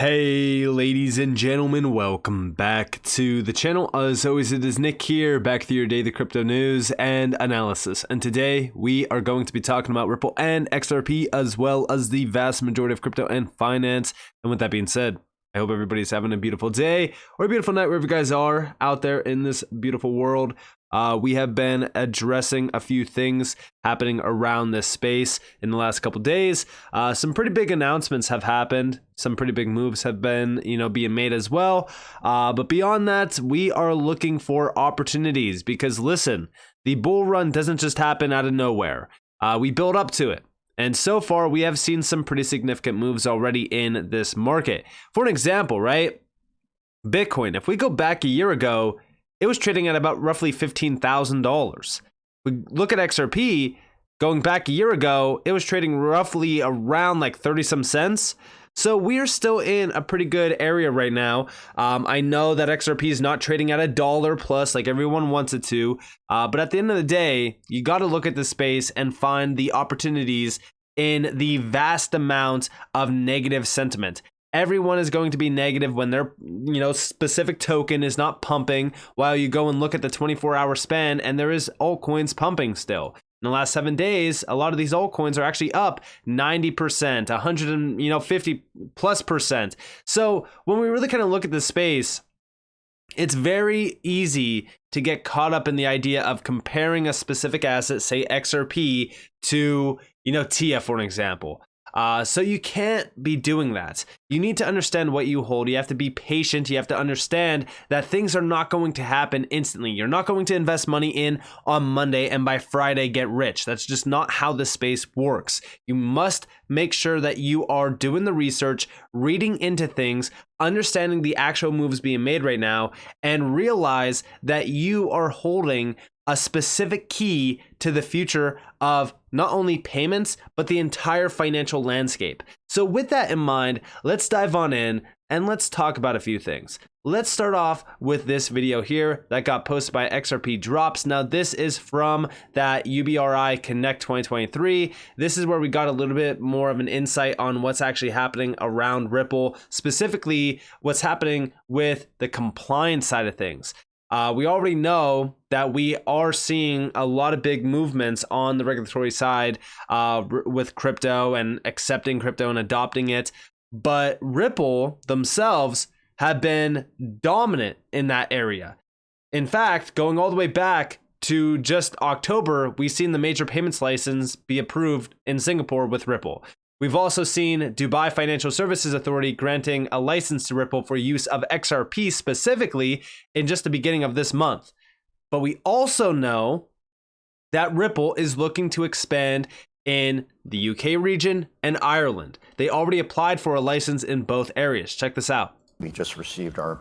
Hey ladies and gentlemen, welcome back to the channel. As always, it is Nick here, back with your daily crypto news and analysis. And today we are going to be talking about Ripple and XRP, as well as the vast majority of crypto and finance. And with that being said, I hope everybody's having a beautiful day or a beautiful night wherever you guys are out there in this beautiful world. We have been addressing a few things happening around this space in the last couple days. Some pretty big announcements have happened. Some pretty big moves have been, being made as well. But beyond that, we are looking for opportunities because listen, the bull run doesn't just happen out of nowhere. We build up to it. And so far, we have seen some pretty significant moves already in this market. For an example, right? Bitcoin, if we go back a year ago, it was trading at about roughly $15,000. We look at XRP, going back a year ago, it was trading roughly around like 30 some cents. So we are still in a pretty good area right now. I know that XRP is not trading at $1 plus like everyone wants it to. But at the end of the day, you got to look at the space and find the opportunities in the vast amount of negative sentiment. Everyone is going to be negative when their specific token is not pumping, while you go and look at the 24-hour span and there is altcoins pumping still. In the last 7 days, a lot of these altcoins are actually up 90%, 150 plus percent. So when we really kind of look at the space, it's very easy to get caught up in the idea of comparing a specific asset, say XRP, to TIA, for an example. So you can't be doing that. You need to understand what you hold. You have to be patient. You have to understand that things are not going to happen instantly. You're not going to invest money in on Monday and by Friday get rich. That's just not how the space works. You must make sure that you are doing the research, reading into things, understanding the actual moves being made right now, and realize that you are holding a specific key to the future of not only payments, but the entire financial landscape. So with that in mind, let's dive on in and let's talk about a few things. Let's start off with this video here that got posted by XRP Drops. Now this is from that UBRI Connect 2023. This is where we got a little bit more of an insight on what's actually happening around Ripple, specifically what's happening with the compliance side of things. We already know that we are seeing a lot of big movements on the regulatory side with crypto and accepting crypto and adopting it. But Ripple themselves have been dominant in that area. In fact, going all the way back to just October, we've seen the major payments license be approved in Singapore with Ripple. We've also seen Dubai Financial Services Authority granting a license to Ripple for use of XRP specifically in just the beginning of this month. But we also know that Ripple is looking to expand in the UK region and Ireland. They already applied for a license in both areas. Check this out. We just received our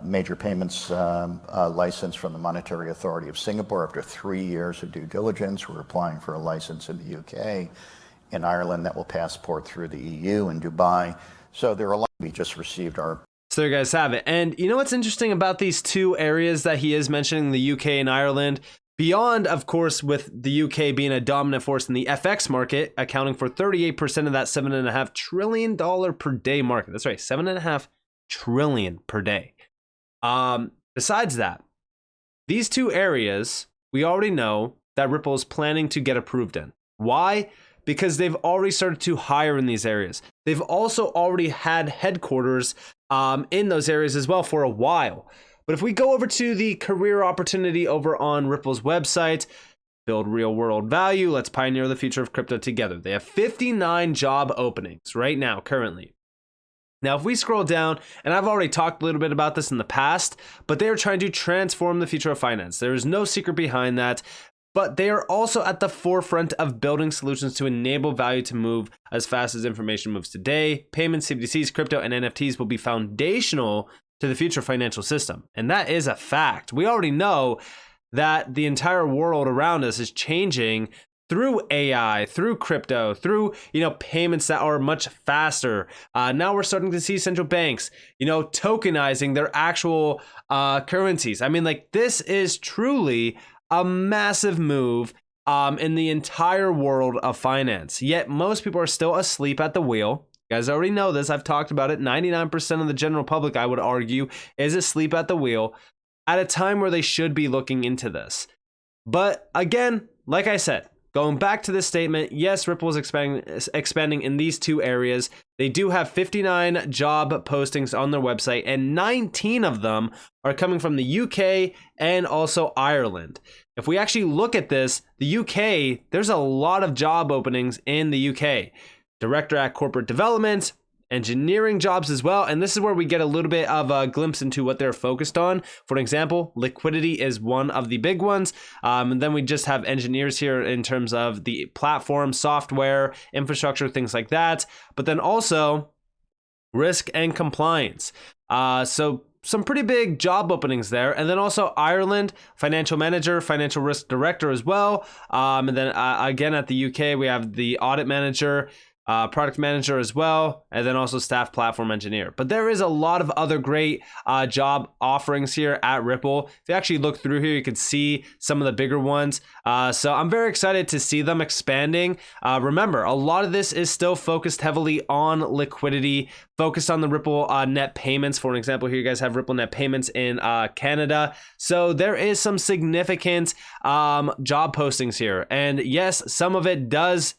major payments license from the Monetary Authority of Singapore after 3 years of due diligence. We're applying for a license in the UK. In Ireland, that will passport through the EU and Dubai. So there are a lot. We just received our. So there you guys have it. And you know what's interesting about these two areas that he is mentioning, the UK and Ireland, beyond, of course, with the UK being a dominant force in the FX market, accounting for 38% of that $7.5 trillion per day market. That's right, $7.5 trillion per day. Besides that, these two areas, we already know that Ripple is planning to get approved in. Why? Because they've already started to hire in these areas. They've also already had headquarters in those areas as well for a while. But if we go over to the career opportunity over on Ripple's website, build real world value, let's pioneer the future of crypto together. They have 59 job openings right now, currently. Now, if we scroll down, and I've already talked a little bit about this in the past, but they are trying to transform the future of finance. There is no secret behind that. But they are also at the forefront of building solutions to enable value to move as fast as information moves today. Payments, CBDCs, crypto, and NFTs will be foundational to the future financial system. And that is a fact. We already know that the entire world around us is changing through AI, through crypto, through payments that are much faster. Now we're starting to see central banks, tokenizing their actual currencies. I mean, this is truly a massive move in the entire world of finance. Yet most people are still asleep at the wheel. You guys already know this. I've talked about it. 99% of the general public, I would argue, is asleep at the wheel at a time where they should be looking into this. But again, like I said, going back to this statement, yes, Ripple is expanding in these two areas. They do have 59 job postings on their website, and 19 of them are coming from the UK and also Ireland. If we actually look at this, the UK, there's a lot of job openings in the UK. Director at Corporate Development, engineering jobs as well. And this is where we get a little bit of a glimpse into what they're focused on. For example, liquidity is one of the big ones. And then we just have engineers here in terms of the platform, software, infrastructure, things like that. But then also risk and compliance. So some pretty big job openings there. And then also Ireland, financial manager, financial risk director as well. And then again at the UK, we have the audit manager, product manager as well, and then also staff platform engineer. But there is a lot of other great job offerings here at Ripple. If you actually look through here, you can see some of the bigger ones. So I'm very excited to see them expanding. Remember, a lot of this is still focused heavily on liquidity, focused on the Ripple net payments. For example, here you guys have Ripple net payments in Canada. So there is some significant job postings here. And yes, some of it does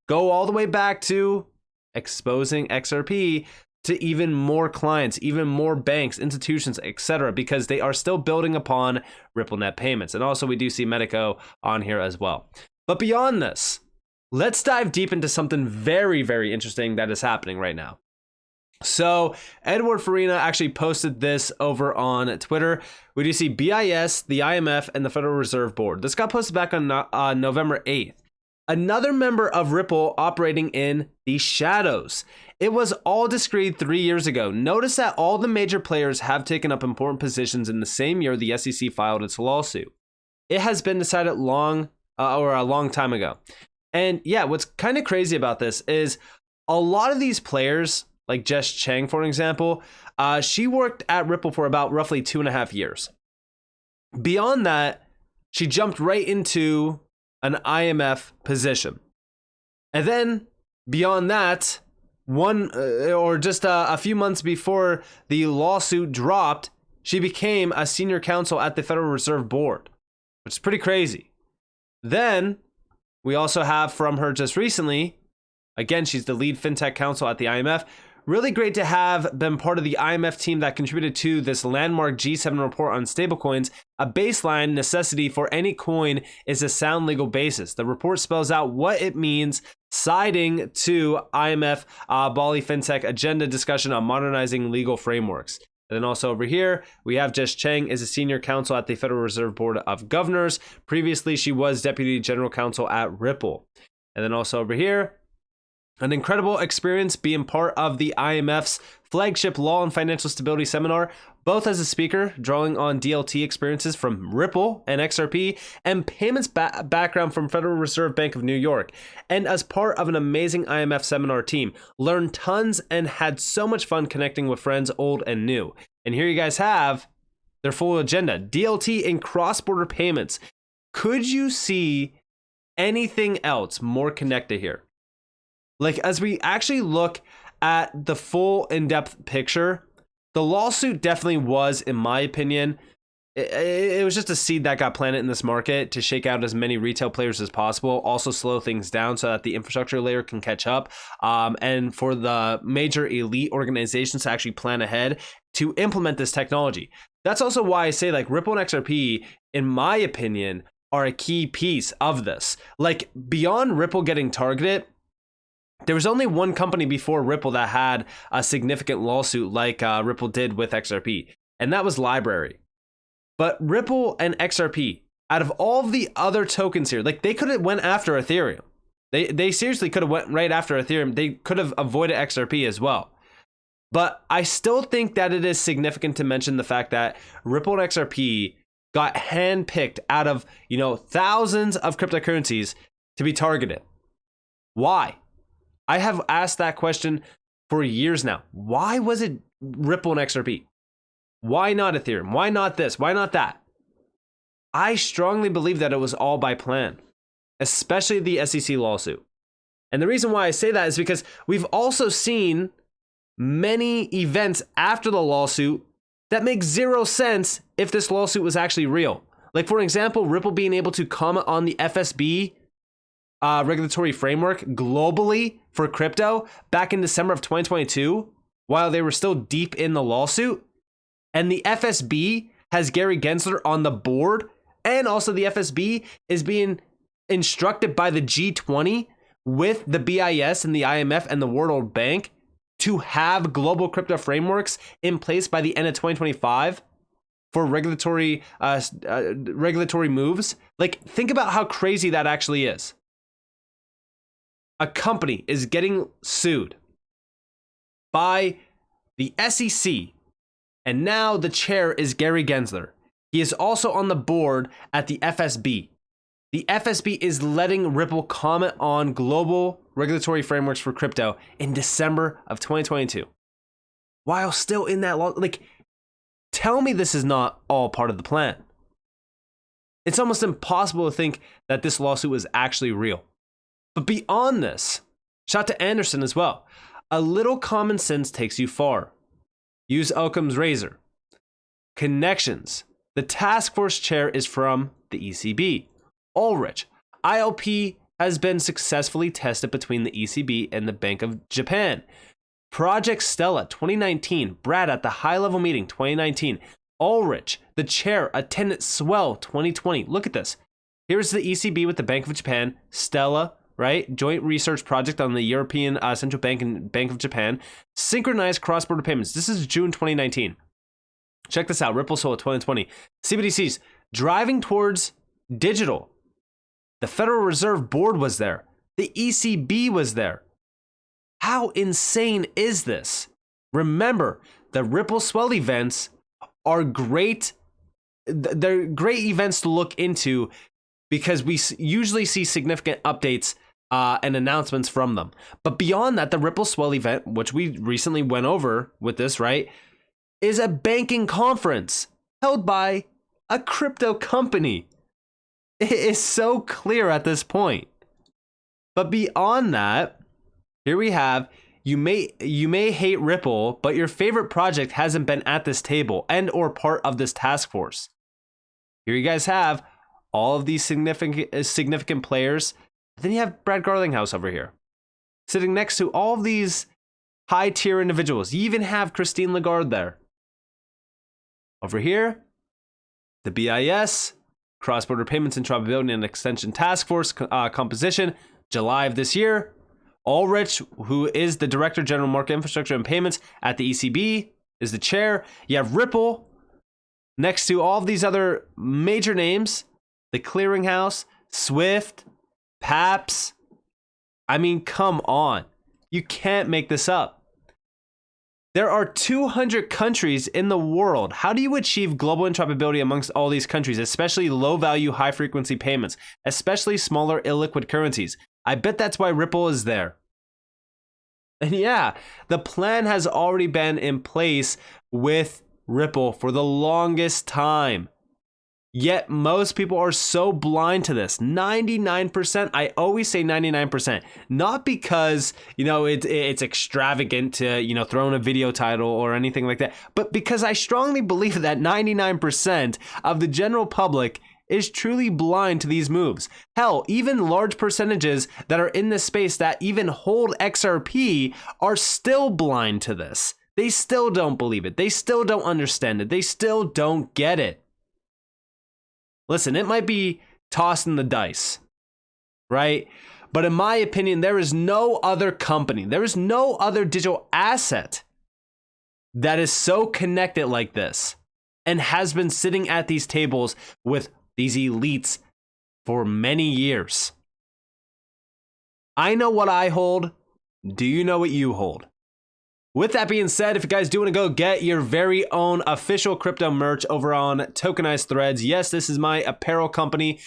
go all the way back to exposing XRP to even more clients, even more banks, institutions, etc., because they are still building upon Ripple net payments. And also we do see Medico on here as well. But beyond this, let's dive deep into something very, very interesting that is happening right now. So Edward Farina actually posted this over on Twitter. We do see BIS, the IMF, and the Federal Reserve Board. This got posted back on November 8th. Another member of Ripple operating in the shadows. It was all discreet 3 years ago. Notice that all the major players have taken up important positions in the same year the SEC filed its lawsuit. It has been decided a long time ago. And yeah, what's kind of crazy about this is a lot of these players, like Jess Chang, for example, she worked at Ripple for about roughly 2.5 years. Beyond that, she jumped right into an IMF position. And then beyond that, a few months before the lawsuit dropped, she became a senior counsel at the Federal Reserve Board, which is pretty crazy. Then we also have from her just recently, again, she's the lead fintech counsel at the IMF. Really great to have been part of the IMF team that contributed to this landmark G7 report on stablecoins. A baseline necessity for any coin is a sound legal basis. The report spells out what it means, citing to IMF Bali FinTech agenda discussion on modernizing legal frameworks. And then also over here, we have Jess Chang is a senior counsel at the Federal Reserve Board of Governors. Previously, she was deputy general counsel at Ripple. And then also over here, an incredible experience being part of the IMF's flagship Law and Financial Stability Seminar, both as a speaker, drawing on DLT experiences from Ripple and XRP, and payments background from Federal Reserve Bank of New York. And as part of an amazing IMF seminar team, learned tons and had so much fun connecting with friends old and new. And here you guys have their full agenda, DLT and cross-border payments. Could you see anything else more connected here? Like, as we actually look at the full in-depth picture, the lawsuit definitely was, in my opinion, it was just a seed that got planted in this market to shake out as many retail players as possible, also slow things down so that the infrastructure layer can catch up, and for the major elite organizations to actually plan ahead to implement this technology. That's also why I say, like, Ripple and XRP, in my opinion, are a key piece of this. Like, beyond Ripple getting targeted, there was only one company before Ripple that had a significant lawsuit like Ripple did with XRP, and that was Library. But Ripple and XRP, out of all of the other tokens here, like, they could have went after Ethereum. They seriously could have went right after Ethereum. They could have avoided XRP as well. But I still think that it is significant to mention the fact that Ripple and XRP got handpicked out of, thousands of cryptocurrencies to be targeted. Why? I have asked that question for years now. Why was it Ripple and XRP? Why not Ethereum? Why not this? Why not that? I strongly believe that it was all by plan, especially the SEC lawsuit. And the reason why I say that is because we've also seen many events after the lawsuit that make zero sense if this lawsuit was actually real. Like, for example, Ripple being able to comment on the FSB regulatory framework globally for crypto back in December of 2022 while they were still deep in the lawsuit. And the FSB has Gary Gensler on the board. And also the FSB is being instructed by the G20 with the BIS and the IMF and the World Bank to have global crypto frameworks in place by the end of 2025 for regulatory moves. Like, think about how crazy that actually is. A company is getting sued by the SEC, and now the chair is Gary Gensler. He is also on the board at the FSB. The FSB is letting Ripple comment on global regulatory frameworks for crypto in December of 2022. While still in that law, like, tell me this is not all part of the plan. It's almost impossible to think that this lawsuit was actually real. But beyond this, shout out to Anderson as well. A little common sense takes you far. Use Occam's razor. Connections. The task force chair is from the ECB. Ulrich. ILP has been successfully tested between the ECB and the Bank of Japan. Project Stella 2019. Brad at the high-level meeting 2019. Ulrich, the chair, attended Swell 2020. Look at this. Here's the ECB with the Bank of Japan. Stella, right? Joint research project on the European Central Bank and Bank of Japan. Synchronized cross-border payments. This is June 2019. Check this out. Ripple Swell 2020. CBDCs driving towards digital. The Federal Reserve Board was there. The ECB was there. How insane is this? Remember, the Ripple Swell events are great. They're great events to look into because we usually see significant updates and announcements from them. But beyond that, the Ripple Swell event, which we recently went over with this, right, is a banking conference held by a crypto company. It is so clear at this point. But beyond that, here we have, you may hate Ripple, but your favorite project hasn't been at this table and or part of this task force. Here you guys have all of these significant players. Then you have Brad Garlinghouse over here, sitting next to all of these high-tier individuals. You even have Christine Lagarde there. Over here, the BIS, Cross-Border Payments Interoperability and Extension Task Force composition, July of this year. Ulrich, who is the Director General Market Infrastructure and Payments at the ECB, is the chair. You have Ripple next to all of these other major names, the Clearinghouse, Swift, PAPS. I mean, come on. You can't make this up. There are 200 countries in the world. How do you achieve global interoperability amongst all these countries, especially low-value, high-frequency payments, especially smaller illiquid currencies? I bet that's why Ripple is there. And yeah, the plan has already been in place with Ripple for the longest time. Yet most people are so blind to this. 99%, I always say 99%, not because, it's extravagant to, throw in a video title or anything like that, but because I strongly believe that 99% of the general public is truly blind to these moves. Hell, even large percentages that are in this space that even hold XRP are still blind to this. They still don't believe it. They still don't understand it. They still don't get it. Listen, it might be tossing the dice, right? But in my opinion, there is no other company, there is no other digital asset that is so connected like this and has been sitting at these tables with these elites for many years. I know what I hold. Do you know what you hold? With that being said, if you guys do want to go get your very own official crypto merch over on Tokenized Threads, yes, this is my apparel company.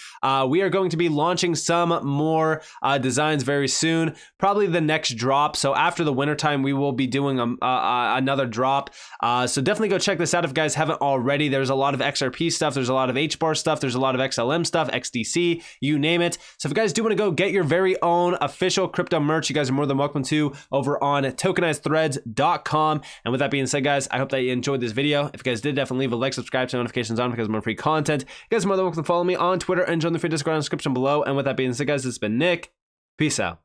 We are going to be launching some more designs very soon, probably the next drop. So after the wintertime, we will be doing another drop. So definitely go check this out if you guys haven't already. There's a lot of XRP stuff. There's a lot of HBAR stuff. There's a lot of XLM stuff, XDC, you name it. So if you guys do want to go get your very own official crypto merch, you guys are more than welcome to over on tokenizedthreads.com. And with that being said, guys, I hope that you enjoyed this video. If you guys did, definitely leave a like, subscribe, turn notifications on because more free content. You guys are more than welcome to follow me on Twitter and join the free Discord in the description below. And with that being said, guys, it's been Nick. Peace out.